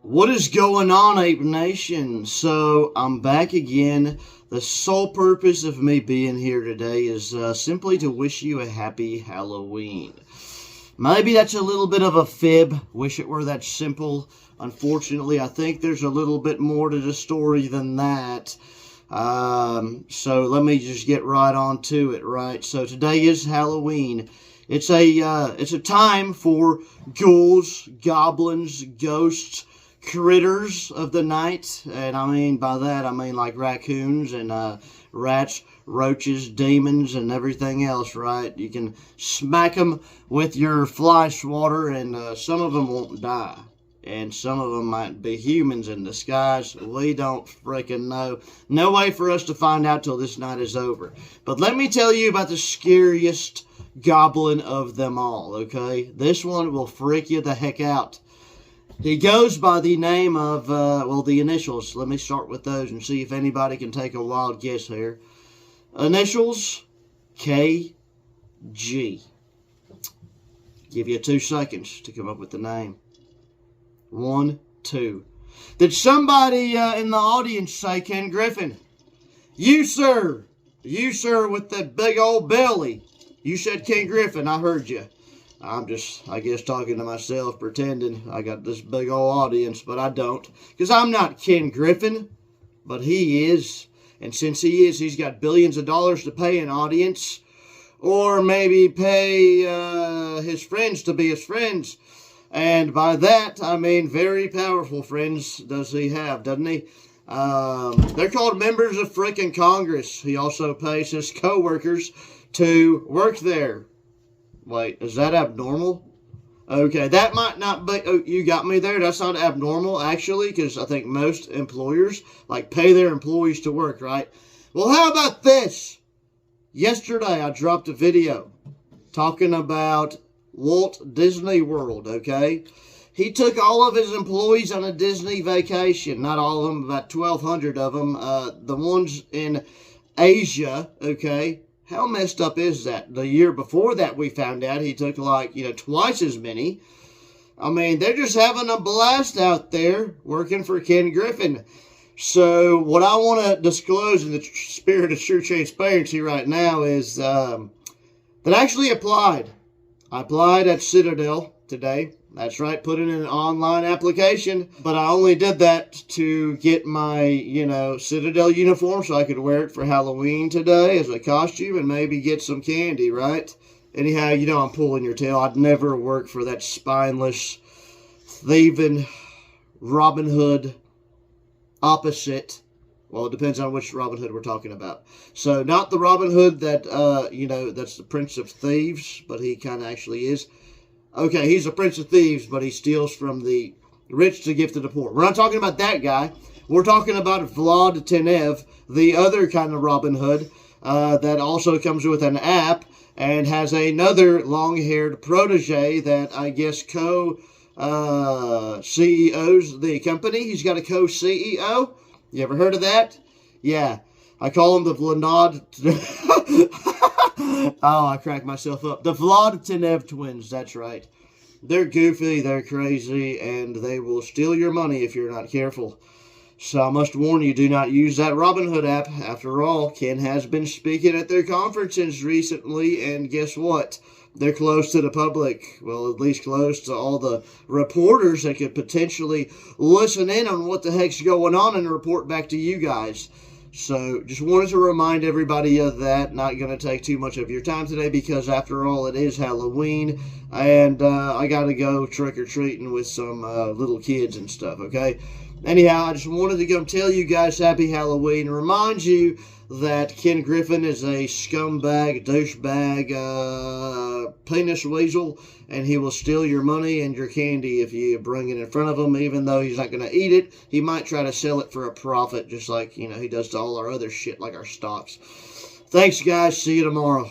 What is going on, Ape Nation? So, I'm back again. The sole purpose of me being here today is simply to wish you a happy Halloween. Maybe that's a little bit of a fib. Wish it were that simple. Unfortunately, I think there's a little bit more to the story than that. So, let me just get right on to it, right? So, today is Halloween. It's a time for ghouls, goblins, ghosts, critters of the night, and I mean by that I mean like raccoons and rats, roaches, demons, and everything else, right? You can smack them with your fly swatter, and some of them won't die, and some of them might be humans in disguise. We don't freaking know. No way for us to find out till this night is over. But let me tell you about the scariest goblin of them all, okay? This one will freak you the heck out. He goes by the name of, the initials. Let me start with those and see if anybody can take a wild guess here. Initials, KG. Give you 2 seconds to come up with the name. 1, 2. Did somebody in the audience say Ken Griffin? You, sir. You, sir, with that big old belly. You said Ken Griffin. I heard you. I'm just, I guess, talking to myself, pretending I got this big old audience, but I don't. Because I'm not Ken Griffin, but he is. And since he is, he's got billions of dollars to pay an audience. Or maybe pay his friends to be his friends. And by that, I mean very powerful friends does he have, doesn't he? They're called members of frickin' Congress. He also pays his co-workers to work there. Wait, is that abnormal? Okay, that might not be... Oh, you got me there. That's not abnormal, actually, because I think most employers, pay their employees to work, right? Well, how about this? Yesterday, I dropped a video talking about Walt Disney World, okay? He took all of his employees on a Disney vacation. Not all of them, about 1,200 of them. The ones in Asia, okay? How messed up is that? The year before that, we found out he took twice as many. I mean, they're just having a blast out there working for Ken Griffin. So what I want to disclose in the spirit of true transparency right now is that I actually applied. I applied at Citadel today. That's right, put in an online application. But I only did that to get my, Citadel uniform so I could wear it for Halloween today as a costume and maybe get some candy, right? Anyhow, I'm pulling your tail. I'd never work for that spineless, thieving Robin Hood opposite. Well, it depends on which Robin Hood we're talking about. So, not the Robin Hood that, that's the Prince of Thieves, but he kind of actually is. Okay, he's a prince of thieves, but he steals from the rich to give to the poor. We're not talking about that guy. We're talking about Vlad Tenev, the other kind of Robin Hood, that also comes with an app and has another long-haired protege that I guess co-CEOs the company. He's got a co-CEO. You ever heard of that? Yeah. I call him the Vlad... Oh, I cracked myself up. The Vlad Tenev twins, that's right. They're goofy, they're crazy, and they will steal your money if you're not careful. So I must warn you, do not use that Robinhood app. After all, Ken has been speaking at their conferences recently, and guess what? They're closed to the public. Well, at least closed to all the reporters that could potentially listen in on what the heck's going on and report back to you guys. So, just wanted to remind everybody of that. Not going to take too much of your time today because, after all, it is Halloween. And I got to go trick-or-treating with some little kids and stuff, okay? Anyhow, I just wanted to go tell you guys Happy Halloween and remind you that Ken Griffin is a scumbag, douchebag, penis weasel, and he will steal your money and your candy if you bring it in front of him. Even though he's not going to eat it, he might try to sell it for a profit, just like, he does to all our other shit, like our stocks. Thanks, guys. See you tomorrow.